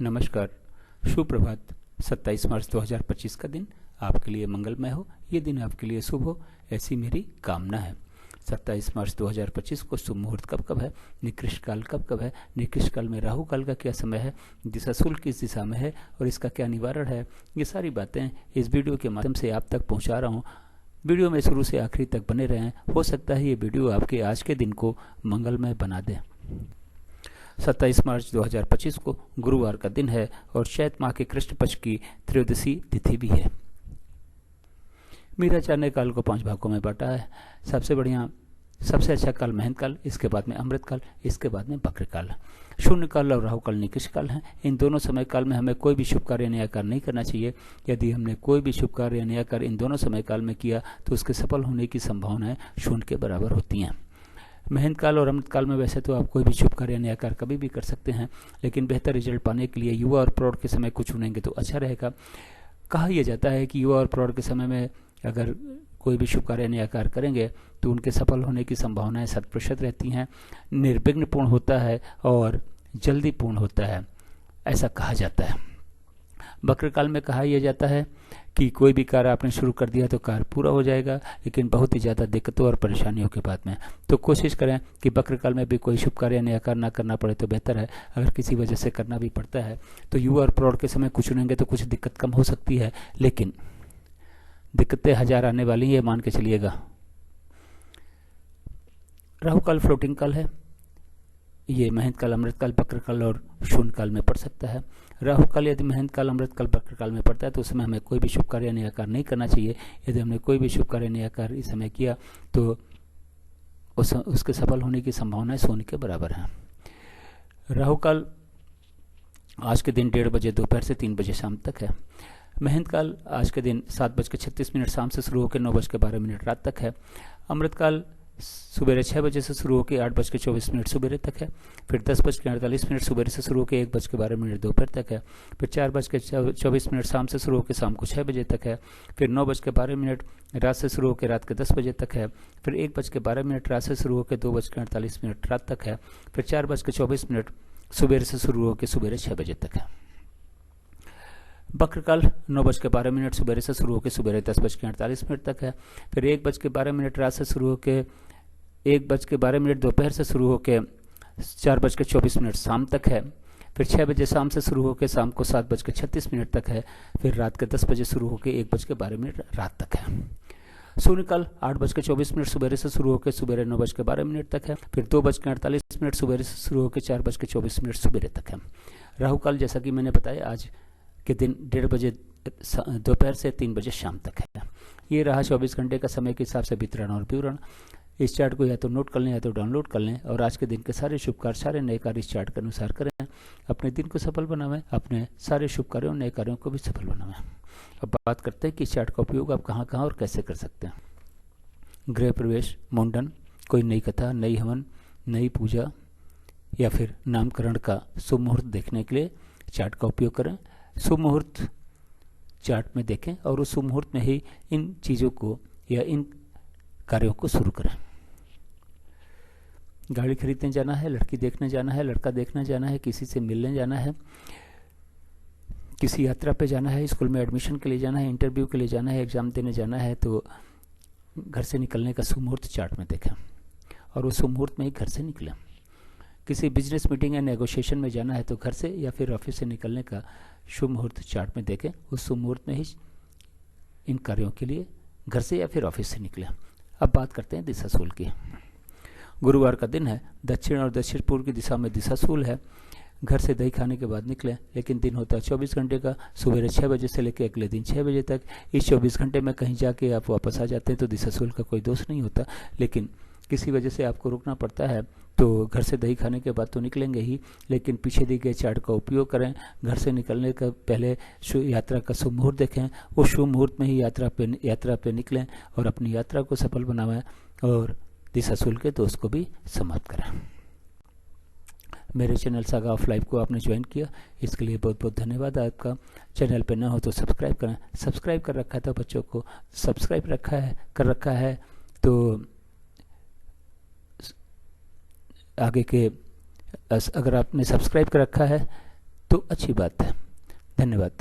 नमस्कार, सुप्रभात। 27 मार्च 2025 का दिन आपके लिए मंगलमय हो, ये दिन आपके लिए शुभ हो, ऐसी मेरी कामना है। 27 मार्च 2025 को शुभ मुहूर्त कब कब है, निकृष्ट काल कब कब है, निकृष्ट काल में राहु काल का क्या समय है, दिशा शुल्क किस दिशा में है और इसका क्या निवारण है, ये सारी बातें इस वीडियो के माध्यम से आप तक पहुंचा रहा हूँ। वीडियो में शुरू से आखिरी तक बने रहें, हो सकता है ये वीडियो आपके आज के दिन को मंगलमय बना दे। 27 मार्च 2025 को गुरुवार का दिन है और चैत माह के कृष्ण पक्ष की त्रयोदशी तिथि भी है। मीराचार्य काल को 5 भागों में बांटा है। सबसे अच्छा काल महंत काल, इसके बाद में अमृत काल, इसके बाद में बक्र काल। शून्य काल और राहु काल निकृष्ट काल हैं। इन दोनों समय काल में हमें कोई भी शुभ कार्य नया कार्य नहीं करना चाहिए। यदि हमने कोई भी शुभ कार्य नया कार्य इन दोनों समय काल में किया तो उसके सफल होने की संभावनाएं शून्य के बराबर होती हैं। महंत काल और अमृत काल में वैसे तो आप कोई भी शुभ कार्य नया कार्य कभी भी कर सकते हैं, लेकिन बेहतर रिजल्ट पाने के लिए युवा और प्रौढ़ के समय को चुनेंगे तो अच्छा रहेगा। कहा यह जाता है कि युवा और प्रौढ़ के समय में अगर कोई भी शुभ कार्य नया कार्य करेंगे तो उनके सफल होने की संभावनाएं 100% रहती हैं, निर्विघ्न पूर्ण होता है और जल्दी पूर्ण होता है, ऐसा कहा जाता है। बक्र काल में कहा यह जाता है कि कोई भी कार्य आपने शुरू कर दिया तो कार्य पूरा हो जाएगा, लेकिन बहुत ही ज़्यादा दिक्कतों और परेशानियों के बाद में। तो कोशिश करें कि बक्र काल में भी कोई शुभ कार्य नया कार्य ना करना पड़े तो बेहतर है। अगर किसी वजह से करना भी पड़ता है तो युवा और प्रौढ़ के समय कुछ चुनेंगे तो कुछ दिक्कत कम हो सकती है, लेकिन दिक्कतें 1000 आने वाली ये मान के चलिएगा। राहु काल फ्लोटिंग काल है। ये महंत काल, अमृत काल, बक्र काल और शून्य काल में पड़ सकता है। राहु काल यदि महंत काल, अमृत काल, बक्र काल में पड़ता है तो उसमें हमें कोई भी शुभ कार्य नया कार्य नहीं करना चाहिए। यदि हमने कोई भी शुभ कार्य नया कार्य इस समय किया तो उसके सफल होने की संभावनाएं शून्य के बराबर हैं। राहु काल आज के दिन 1:30 बजे दोपहर से 3 बजे शाम तक है। महंत काल आज के दिन 7:36 शाम से शुरू होकर 9:12 रात तक है। अमृत काल सुबह 6 बजे से शुरू होकर 8:24 सुबह तक है। फिर 10:48 सुबह से शुरू होकर 1:12 दोपहर तक है। फिर 4:24 शाम से शुरू होकर शाम को 6 बजे तक है। फिर 9:12 रात से शुरू होकर रात के 10 बजे तक है। फिर 1:12 रात से शुरू होकर 2:48 रात तक है। फिर 4:24 सुबह से शुरू होकर सुबह 6 बजे तक है। बक्र काल 9:12 सुबह से शुरू होकर सुबह 10:48 तक है। फिर 1:12 रात से शुरू होकर 1:12 दोपहर से शुरू होकर 4:24 शाम तक है। फिर 6 बजे शाम से शुरू होकर शाम को 7:36 तक है। फिर रात के 10 बजे शुरू होकर 1:12 रात तक है। शून्य काल 8:24 सुबह से शुरू होकर सुबह 9:12 तक है। फिर 2:48 सुबह से शुरू होकर 4:24 सुबह तक है। राहु काल जैसा कि मैंने बताया आज के दिन 1:30 बजे दोपहर से 3 बजे शाम तक है। ये रहा 24 घंटे का समय के हिसाब से वितरण और विवरण। इस चार्ट को या तो नोट कर लें या तो डाउनलोड कर लें और आज के दिन के सारे शुभ कार्य, सारे नए कार्य इस चार्ट के अनुसार करें। अपने दिन को सफल बनावें, अपने सारे शुभ कार्यों, नए कार्यों को भी सफल बनावें। अब बात करते हैं कि इस चार्ट का उपयोग आप कहाँ कहाँ और कैसे कर सकते हैं। गृह प्रवेश, मुंडन, कोई नई कथा, नई हवन, नई पूजा या फिर नामकरण का शुभ मुहूर्त देखने के लिए चार्ट का उपयोग करें। शुभ मुहूर्त चार्ट में देखें और उस शुभ मुहूर्त में ही इन चीज़ों को या इन कार्यों को शुरू करें। गाड़ी खरीदने जाना है, लड़की देखने जाना है, लड़का देखने जाना है, किसी से मिलने जाना है, किसी यात्रा पे जाना है, स्कूल में एडमिशन के लिए जाना है, इंटरव्यू के लिए जाना है, एग्जाम देने जाना है, तो घर से निकलने का शुभ मुहूर्त चार्ट में देखें और उस शुभ मुहूर्त में ही घर से निकलें। किसी बिजनेस मीटिंग या नेगोशिएशन में जाना है तो घर से या फिर ऑफिस से निकलने का शुभ मुहूर्त चार्ट में देखें। उस शुभ मुहूर्त में ही इन कार्यों के लिए घर से या फिर ऑफिस से निकलें। अब बात करते हैं दिशाशूल की। गुरुवार का दिन है। दक्षिण और दक्षिण पूर्व की दिशा में दिशाशूल है। घर से दही खाने के बाद निकलें, लेकिन दिन होता है 24 घंटे का, सुबह 6 बजे से लेकर अगले दिन 6 बजे तक। इस 24 घंटे में कहीं जाके आप वापस आ जाते हैं तो दिशाशूल का कोई दोष नहीं होता, लेकिन किसी वजह से आपको रुकना पड़ता है तो घर से दही खाने के बाद तो निकलेंगे ही, लेकिन पीछे दिए गए चार्ट का उपयोग करें। घर से निकलने का पहले यात्रा का शुभ मुहूर्त देखें, उस शुभ मुहूर्त में ही यात्रा पे निकलें और अपनी यात्रा को सफल बनावें और दिशाशूल के दोष को भी समाप्त करें। मेरे चैनल सागा ऑफ लाइफ को आपने ज्वाइन किया, इसके लिए बहुत बहुत धन्यवाद आपका। चैनल पे न हो तो सब्सक्राइब करें। सब्सक्राइब कर रखा है तो बच्चों को सब्सक्राइब कर रखा है तो आगे के अगर आपने सब्सक्राइब कर रखा है तो अच्छी बात है। धन्यवाद।